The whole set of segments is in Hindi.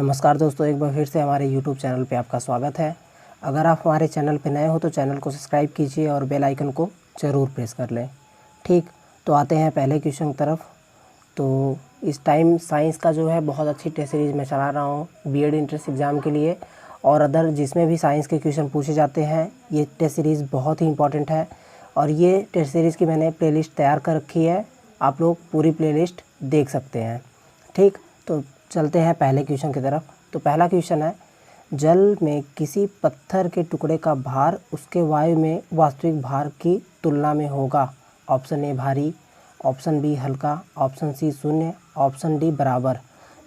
नमस्कार दोस्तों, एक बार फिर से हमारे YouTube चैनल पे आपका स्वागत है। अगर आप हमारे चैनल पे नए हो तो चैनल को सब्सक्राइब कीजिए और बेल आइकन को ज़रूर प्रेस कर लें। ठीक, तो आते हैं पहले क्वेश्चन की तरफ। तो इस टाइम साइंस का जो है बहुत अच्छी टेस्ट सीरीज़ मैं चला रहा हूँ बीएड एंट्रेंस एग्ज़ाम के लिए, और अदर जिसमें भी साइंस के क्वेश्चन पूछे जाते हैं ये टेस्ट सीरीज़ बहुत ही इंपॉर्टेंट है। और ये टेस्ट सीरीज़ की मैंने प्लेलिस्ट तैयार कर रखी है, आप लोग पूरी प्लेलिस्ट देख सकते हैं। ठीक, तो चलते हैं पहले क्वेश्चन की तरफ। तो पहला क्वेश्चन है, जल में किसी पत्थर के टुकड़े का भार उसके वायु में वास्तविक भार की तुलना में होगा। ऑप्शन ए भारी, ऑप्शन बी हल्का, ऑप्शन सी शून्य, ऑप्शन डी बराबर।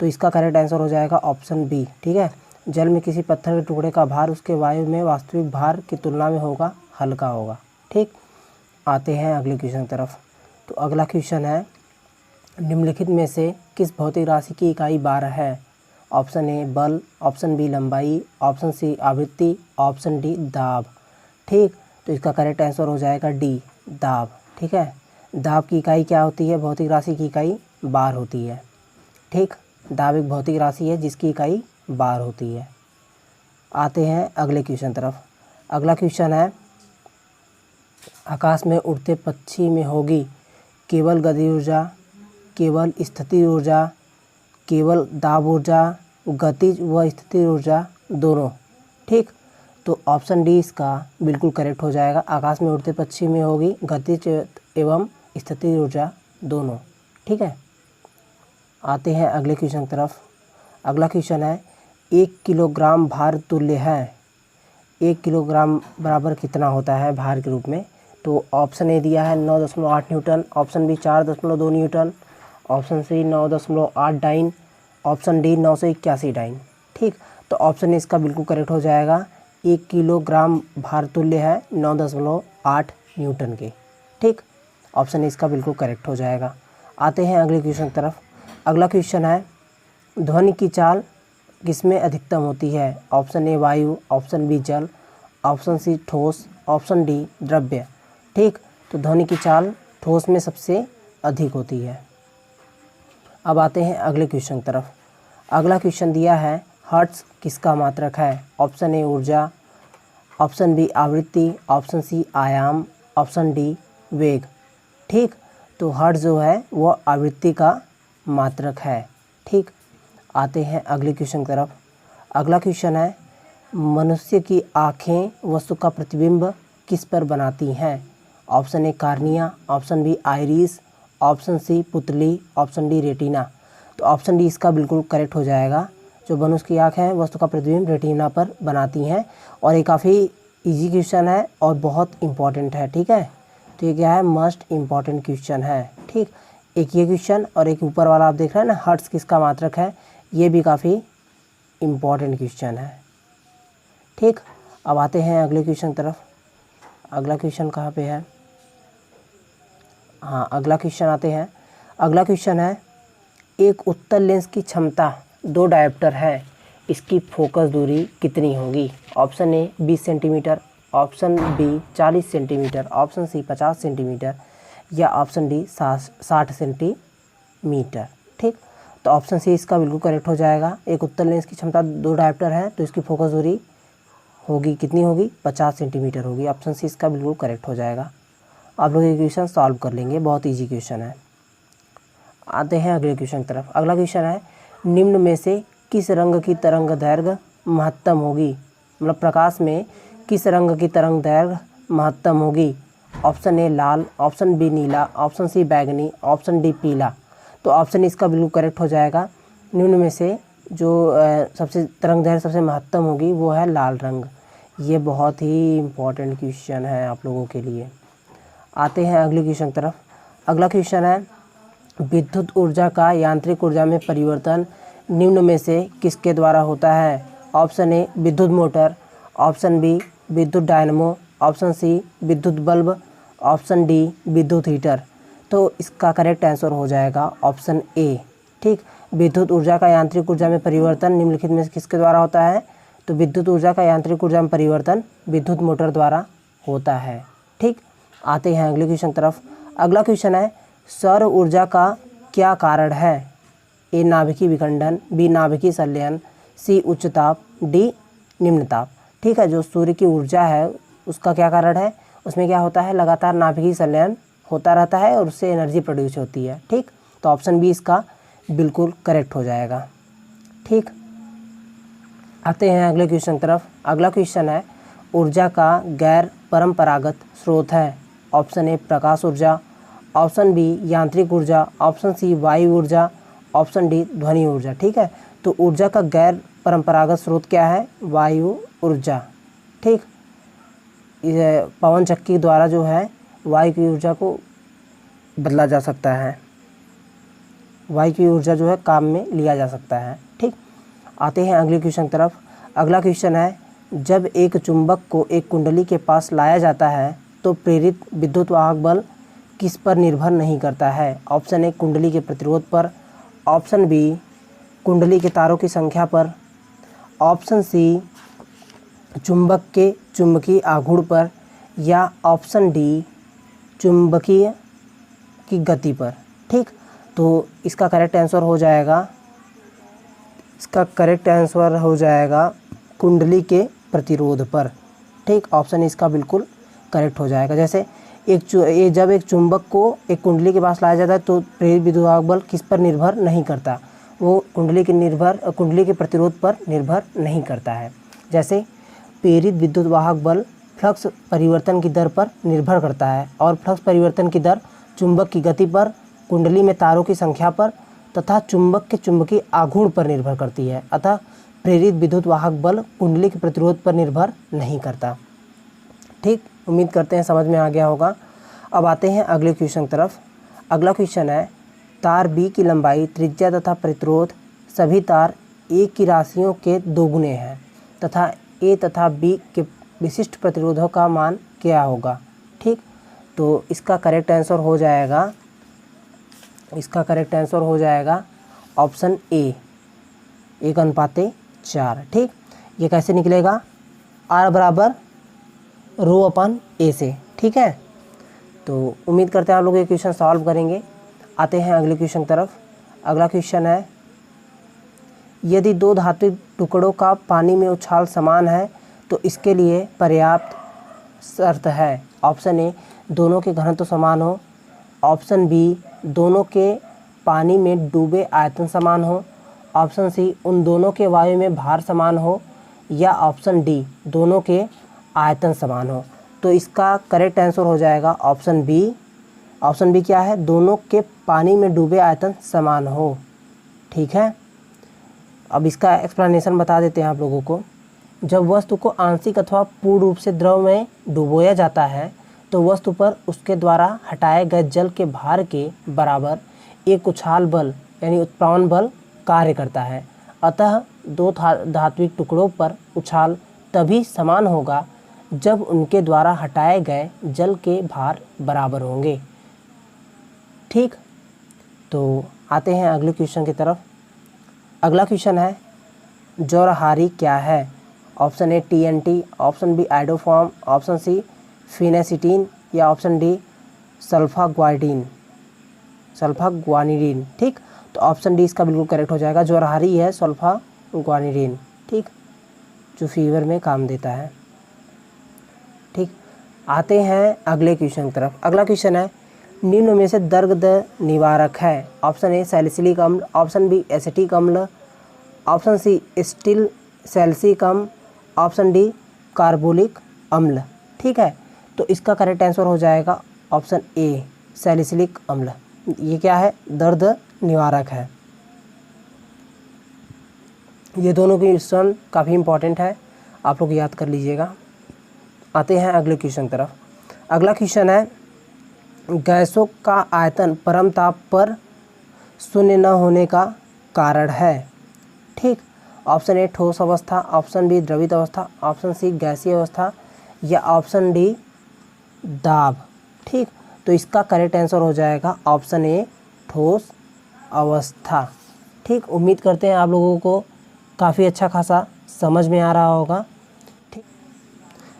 तो इसका करेक्ट आंसर हो जाएगा ऑप्शन बी। ठीक है, जल में किसी पत्थर के टुकड़े का भार उसके वायु में वास्तविक भार की तुलना में होगा, हल्का होगा। ठीक, आते हैं अगले क्वेश्चन की तरफ। तो अगला क्वेश्चन है, निम्नलिखित में से किस भौतिक राशि की इकाई बार है। ऑप्शन ए बल, ऑप्शन बी लंबाई, ऑप्शन सी आवृत्ति, ऑप्शन डी दाब। ठीक, तो इसका करेक्ट आंसर हो जाएगा डी, दाब। ठीक है, दाब की इकाई क्या होती है, भौतिक राशि की इकाई बार होती है। ठीक, दाब एक भौतिक राशि है जिसकी इकाई बार होती है। आते हैं अगले क्वेश्चन तरफ। अगला क्वेश्चन है, आकाश में उड़ते पक्षी में होगी केवल गति ऊर्जा, केवल स्थिति ऊर्जा, केवल दाब ऊर्जा, गतिज व स्थिति ऊर्जा दोनों। ठीक, तो ऑप्शन डी इसका बिल्कुल करेक्ट हो जाएगा। आकाश में उड़ते पक्षी में होगी गतिज एवं स्थिति ऊर्जा दोनों। ठीक है, आते हैं अगले क्वेश्चन की तरफ। अगला क्वेश्चन है, 1 किलोग्राम भार तुल्य है। 1 किलोग्राम बराबर कितना होता है भार के रूप में। तो ऑप्शन ए दिया है 9.8 newton, option B 4.2 newton, option C 9.8 dyne, option D 981 dyne. ठीक, तो ऑप्शन ए इसका बिल्कुल करेक्ट हो जाएगा। 1 किलोग्राम भार तुल्य है 9.8 न्यूटन के। ठीक, ऑप्शन ए इसका बिल्कुल करेक्ट हो जाएगा। आते हैं अगले क्वेश्चन की तरफ। अगला क्वेश्चन है, ध्वनि की चाल किसमें अधिकतम होती है। ऑप्शन ए वायु, ऑप्शन बी जल, ऑप्शन सी ठोस, ऑप्शन डी द्रव्य। ठीक, तो ध्वनि की चाल ठोस में सबसे अधिक होती है। अब आते हैं अगले क्वेश्चन की तरफ। अगला क्वेश्चन दिया है, हर्ट्ज किसका मात्रक है। ऑप्शन ए ऊर्जा, ऑप्शन बी आवृत्ति, ऑप्शन सी आयाम, ऑप्शन डी वेग। ठीक, तो हर्ट्ज जो है वो आवृत्ति का मात्रक है। ठीक, आते हैं अगले क्वेश्चन की तरफ। अगला क्वेश्चन है, मनुष्य की आँखें वस्तु का प्रतिबिंब किस पर बनाती हैं। Option A cornea, option B iris, option C पुतली, ऑप्शन डी रेटिना। तो ऑप्शन डी इसका बिल्कुल करेक्ट हो जाएगा। जो मनुष्य की आँखें हैं वस्तु का प्रतिबिंब रेटिना पर बनाती हैं। और ये काफ़ी इजी क्वेश्चन है और बहुत इम्पॉर्टेंट है। ठीक है, तो ये क्या है, मस्ट इम्पॉर्टेंट क्वेश्चन है। ठीक, एक ये क्वेश्चन और एक ऊपर वाला आप देख रहे हैं ना, हर्ट्ज किसका मात्रक है, ये भी काफ़ी इम्पॉर्टेंट क्वेश्चन है। ठीक, अब आते हैं अगले क्वेश्चन की तरफ। अगला क्वेश्चन कहाँ पे है, हाँ अगला क्वेश्चन आते हैं। अगला क्वेश्चन है, एक उत्तल लेंस की क्षमता 2 डायोप्टर है, इसकी फोकस दूरी कितनी होगी। Option A 20 centimetre, option B 40 centimetre, option C 50 centimetre, या ऑप्शन डी 60 सेंटीमीटर। ठीक, तो ऑप्शन सी इसका बिल्कुल करेक्ट हो जाएगा। एक उत्तल लेंस की क्षमता 2 डायोप्टर है तो इसकी फोकस दूरी होगी, कितनी होगी, 50 सेंटीमीटर होगी। ऑप्शन सी इसका बिल्कुल करेक्ट हो जाएगा। आप लोग ये क्वेश्चन सॉल्व कर लेंगे, बहुत इजी क्वेश्चन है। आते हैं अगले क्वेश्चन की तरफ। अगला क्वेश्चन है, निम्न में से किस रंग की तरंग दैर्घ्य महत्तम होगी। मतलब प्रकाश में किस रंग की तरंग दैर्घ्य महत्तम होगी। ऑप्शन ए लाल, ऑप्शन बी नीला, ऑप्शन सी बैगनी, ऑप्शन डी पीला। तो ऑप्शन इसका बिल्कुल करेक्ट हो जाएगा। निम्न में से जो सबसे तरंग दैर्घ्य सबसे महत्तम होगी वो है लाल रंग। ये बहुत ही इम्पोर्टेंट क्वेश्चन है आप लोगों के लिए। आते हैं अगले क्वेश्चन की तरफ। अगला क्वेश्चन है, विद्युत ऊर्जा का यांत्रिक ऊर्जा में परिवर्तन निम्न में से किसके द्वारा होता है। ऑप्शन ए विद्युत मोटर, ऑप्शन बी विद्युत डायनमो, ऑप्शन सी विद्युत बल्ब, ऑप्शन डी विद्युत हीटर। तो इसका करेक्ट आंसर हो जाएगा ऑप्शन ए। ठीक, विद्युत ऊर्जा का यांत्रिक ऊर्जा में परिवर्तन निम्नलिखित में से किसके द्वारा होता है। तो विद्युत ऊर्जा का यांत्रिक ऊर्जा में परिवर्तन विद्युत मोटर द्वारा होता है। ठीक, आते हैं अगले क्वेश्चन तरफ। अगला क्वेश्चन है, सौर ऊर्जा का क्या कारण है। ए नाभिकीय विखंडन, बी नाभिकीय संलयन, सी उच्च ताप, डी निम्न ताप। ठीक है, जो सूर्य की ऊर्जा है उसका क्या कारण है, उसमें क्या होता है, लगातार नाभिकीय संलयन होता रहता है और उससे एनर्जी प्रोड्यूस होती है। ठीक, तो ऑप्शन बी इसका बिल्कुल करेक्ट हो जाएगा। ठीक, आते हैं अगले क्वेश्चन तरफ। अगला क्वेश्चन है, ऊर्जा का गैर परंपरागत स्रोत है। ऑप्शन ए प्रकाश ऊर्जा, ऑप्शन बी यांत्रिक ऊर्जा, ऑप्शन सी वायु ऊर्जा, ऑप्शन डी ध्वनि ऊर्जा। ठीक है, तो ऊर्जा का गैर परंपरागत स्रोत क्या है, वायु ऊर्जा। ठीक, यह पवन चक्की द्वारा जो है वायु की ऊर्जा को बदला जा सकता है, वायु की ऊर्जा जो है काम में लिया जा सकता है। ठीक, आते हैं अगले क्वेश्चन तरफ। अगला क्वेश्चन है, जब एक चुंबक को एक कुंडली के पास लाया जाता है तो प्रेरित विद्युत वाहक बल किस पर निर्भर नहीं करता है। ऑप्शन ए कुंडली के प्रतिरोध पर, ऑप्शन बी कुंडली के तारों की संख्या पर, ऑप्शन सी चुंबक के चुंबकीय आघूर्ण पर, या ऑप्शन डी चुंबकीय की गति पर। ठीक, तो इसका करेक्ट आंसर हो जाएगा, इसका करेक्ट आंसर हो जाएगा कुंडली के प्रतिरोध पर। ठीक, ऑप्शन इसका बिल्कुल करेक्ट हो जाएगा। जैसे जब एक चुंबक को एक कुंडली के पास लाया जाता है तो प्रेरित विद्युत वाहक बल किस पर निर्भर नहीं करता, वो कुंडली के प्रतिरोध पर निर्भर नहीं करता है। जैसे प्रेरित विद्युत वाहक बल फ्लक्स परिवर्तन की दर पर निर्भर करता है और फ्लक्स परिवर्तन की दर चुंबक की गति पर, कुंडली में तारों की संख्या पर तथा चुंबक के चुंबकीय आघूर्ण पर निर्भर करती है। अतः प्रेरित विद्युत वाहक बल कुंडली के प्रतिरोध पर निर्भर नहीं करता। ठीक, उम्मीद करते हैं समझ में आ गया होगा। अब आते हैं अगले क्वेश्चन तरफ। अगला क्वेश्चन है, तार बी की लंबाई, त्रिज्या तथा प्रतिरोध सभी तार ए की राशियों के दोगुने हैं तथा ए तथा बी के विशिष्ट प्रतिरोधों का मान क्या होगा। ठीक, तो इसका करेक्ट आंसर हो जाएगा, इसका करेक्ट आंसर हो जाएगा ऑप्शन ए 1:4। ठीक, ये कैसे निकलेगा, आर बराबर रो अपन ए से। ठीक है, तो उम्मीद करते हैं आप लोग ये क्वेश्चन सॉल्व करेंगे। आते हैं अगले क्वेश्चन तरफ। अगला क्वेश्चन है, यदि दो धात्विक टुकड़ों का पानी में उछाल समान है तो इसके लिए पर्याप्त शर्त है। ऑप्शन ए दोनों के घनत्व समान हो, ऑप्शन बी दोनों के पानी में डूबे आयतन समान हो, ऑप्शन सी उन दोनों के वायु में भार समान हो, या ऑप्शन डी दोनों के आयतन समान हो। तो इसका करेक्ट आंसर हो जाएगा ऑप्शन बी। ऑप्शन बी क्या है, दोनों के पानी में डूबे आयतन समान हो। ठीक है, अब इसका एक्सप्लेनेशन बता देते हैं आप लोगों को। जब वस्तु को आंशिक अथवा पूर्ण रूप से द्रव में डुबोया जाता है तो वस्तु पर उसके द्वारा हटाए गए जल के भार के बराबर एक उछाल बल यानी उत्प्लावन बल कार्य करता है। अतः दो धात्विक टुकड़ों पर उछाल तभी समान होगा जब उनके द्वारा हटाए गए जल के भार बराबर होंगे। ठीक, तो आते हैं अगले क्वेश्चन की तरफ। अगला क्वेश्चन है, जौरहारी क्या है। Option A TNT, option B iodoform, option C phenacetin, या ऑप्शन डी सल्फाग्वानिडीन। ठीक, तो ऑप्शन डी इसका बिल्कुल करेक्ट हो जाएगा, जौरहारी है सल्फाग्वानिडीन। ठीक, जो फीवर में काम देता है। ठीक, आते हैं अगले क्वेश्चन की तरफ। अगला क्वेश्चन है, निम्न में से दर्द निवारक है। ऑप्शन ए सैलिसिलिक अम्ल, ऑप्शन बी एसिटिक अम्ल, ऑप्शन सी स्टील सैलिसिलिक अम्ल, ऑप्शन डी कार्बोलिक अम्ल। ठीक है, तो इसका करेक्ट आंसर हो जाएगा ऑप्शन ए सैलिसिलिक अम्ल। ये क्या है, दर्द निवारक है। ये दोनों की मिश्रण काफ़ी इंपॉर्टेंट है, आप लोग याद कर लीजिएगा। आते हैं अगले क्वेश्चन तरफ। अगला क्वेश्चन है, गैसों का आयतन परम ताप पर शून्य न होने का कारण है। ठीक, ऑप्शन ए ठोस अवस्था, ऑप्शन बी द्रवित अवस्था, ऑप्शन सी गैसीय अवस्था, या ऑप्शन डी दाब। ठीक, तो इसका करेक्ट आंसर हो जाएगा ऑप्शन ए ठोस अवस्था। ठीक, उम्मीद करते हैं आप लोगों को काफ़ी अच्छा खासा समझ में आ रहा होगा। ठीक,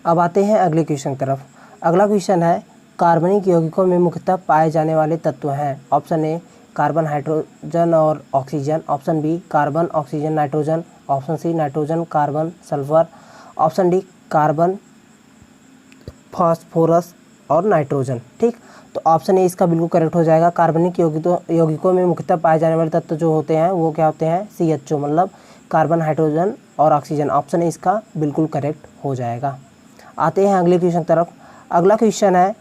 अब आते हैं अगले क्वेश्चन की तरफ। अगला क्वेश्चन है, कार्बनिक यौगिकों में मुख्यतः पाए जाने वाले तत्व हैं। ऑप्शन ए कार्बन, हाइड्रोजन और oxygen, option B carbon, oxygen, nitrogen, option C nitrogen, carbon, sulphur, option D carbon, phosphorus और नाइट्रोजन। ठीक, तो ऑप्शन ए इसका बिल्कुल करेक्ट हो जाएगा। कार्बनिक यौगिकों में मुख्यतः पाए जाने वाले तत्व जो होते हैं वो क्या होते हैं, CHO, मतलब कार्बन, हाइड्रोजन और ऑक्सीजन। ऑप्शन ए इसका बिल्कुल करेक्ट हो जाएगा। आते हैं अगले क्वेश्चन तरफ। अगला क्वेश्चन है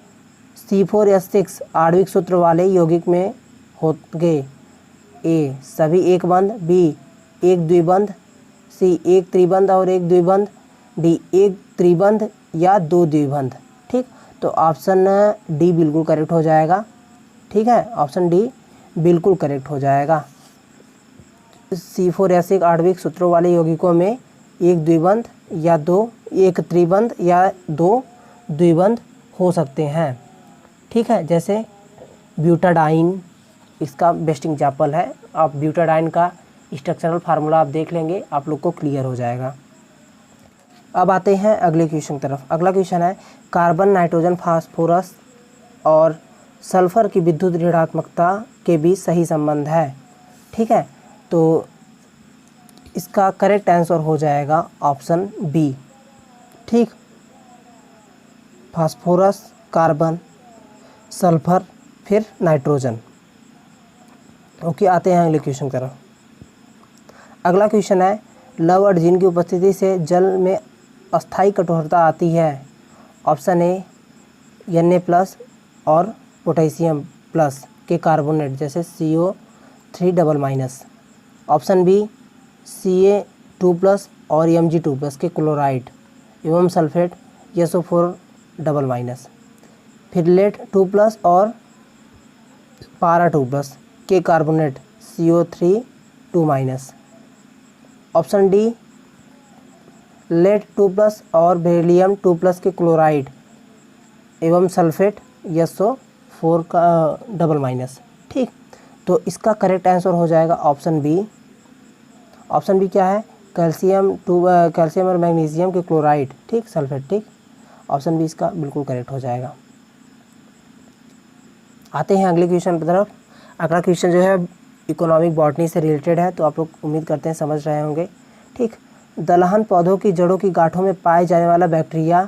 C4H6 आणविक सूत्र वाले यौगिक में होंगे ए सभी एक बंध, बी एक द्विबंध, सी एक त्रिबंध और एक द्विबंध, डी एक त्रिबंध या दो द्विबंध। ठीक, तो ऑप्शन डी बिल्कुल करेक्ट हो जाएगा। ठीक है, ऑप्शन डी बिल्कुल करेक्ट हो जाएगा। C4H6 आणविक सूत्रों वाले यौगिकों में एक द्विबंध या दो, एक त्रिबंध या दो द्विबंध हो सकते हैं। ठीक है, जैसे ब्यूटाडाइन इसका बेस्ट एग्जाम्पल है। आप ब्यूटाडाइन का स्ट्रक्चरल फार्मूला आप देख लेंगे, आप लोग को क्लियर हो जाएगा। अब आते हैं अगले क्वेश्चन तरफ। अगला क्वेश्चन है कार्बन, नाइट्रोजन, फास्फोरस और सल्फर की विद्युत ऋणात्मकता के बीच सही संबंध है। ठीक है, तो इसका करेक्ट आंसर हो जाएगा ऑप्शन बी। ठीक, फास्फोरस, कार्बन, सल्फर, फिर नाइट्रोजन। ओके, आते हैं अगले क्वेश्चन तरफ। अगला क्वेश्चन है लव अर्जिन की उपस्थिति से जल में अस्थायी कठोरता आती है। ऑप्शन ए Na+ और पोटेशियम प्लस के कार्बोनेट जैसे CO3 ऑप्शन बी Ca2+ और Mg2+ के क्लोराइड एवं सल्फेट SO4 फिर लेड 2+ और पारा 2+ के carbonate CO3 option D lead 2+ और बेरिलियम 2+ के क्लोराइड एवं सल्फेट SO4 ठीक, तो इसका करेक्ट आंसर हो जाएगा ऑप्शन बी। ऑप्शन बी क्या है, कैल्शियम और मैग्नीशियम के क्लोराइड, ठीक, सल्फेट। ठीक, ऑप्शन बी इसका बिल्कुल करेक्ट हो जाएगा। आते हैं अगले क्वेश्चन की तरफ। अगला क्वेश्चन जो है इकोनॉमिक बॉटनी से रिलेटेड है, तो आप लोग उम्मीद करते हैं समझ रहे होंगे। ठीक, दलहन पौधों की जड़ों की गांठों में पाए जाने वाला बैक्टीरिया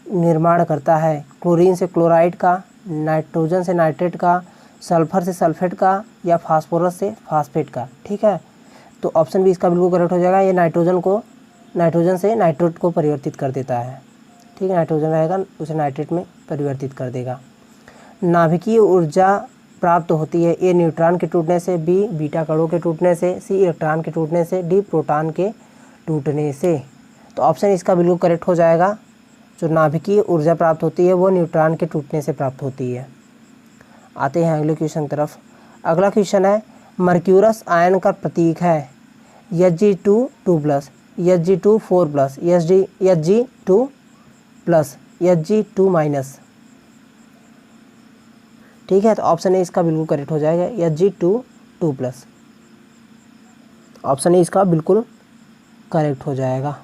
निर्माण करता है क्लोरीन से क्लोराइड का, नाइट्रोजन से नाइट्रेट का, सल्फर से सल्फेट का या फास्फोरस से फास्फेट का। ठीक है, तो ऑप्शन बी इसका बिल्कुल करेक्ट हो जाएगा। ये नाइट्रोजन से नाइट्रेट को परिवर्तित कर देता है। ठीक है, नाइट्रोजन रहेगा उसे नाइट्रेट में परिवर्तित कर देगा। नाभिकीय ऊर्जा प्राप्त होती है ए न्यूट्रॉन के टूटने से, बी बीटा कणों के टूटने से, सी इलेक्ट्रॉन के टूटने से, डी प्रोटॉन के टूटने से। तो ऑप्शन इसका बिल्कुल करेक्ट हो जाएगा। जो नाभिकीय ऊर्जा प्राप्त होती है वो न्यूट्रॉन के टूटने से प्राप्त होती है। आते हैं अगले क्वेश्चन तरफ। अगला क्वेश्चन है मर्क्यूरस आयन का प्रतीक है Hg2 2+, Hg2 4+, Hg2 plus, Hg2-। ठीक है, तो ऑप्शन ए इसका बिल्कुल करेक्ट हो जाएगा Hg2 2+। ऑप्शन ए इसका बिल्कुल करेक्ट हो जाएगा।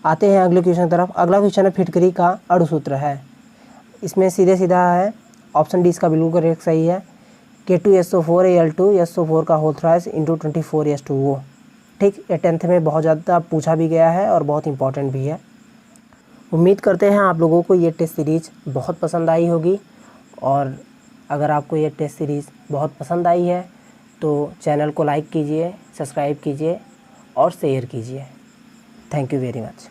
आते हैं अगले क्वेश्चन तरफ। अगला क्वेश्चन है फिटकरी का अणुसूत्र है। इसमें सीधे सीधा है, ऑप्शन डी इसका बिल्कुल करेक्ट सही है K2SO4Al2SO4 का होल थ्राइस इंटू 24H2O। ठीक, ये 10th में बहुत ज़्यादा पूछा भी गया है और बहुत इंपॉर्टेंट भी है। उम्मीद करते हैं आप लोगों को ये टेस्ट सीरीज़ बहुत पसंद आई होगी, और अगर आपको ये टेस्ट सीरीज़ बहुत पसंद आई है तो चैनल को लाइक कीजिए, सब्सक्राइब कीजिए और शेयर कीजिए। Thank you very much.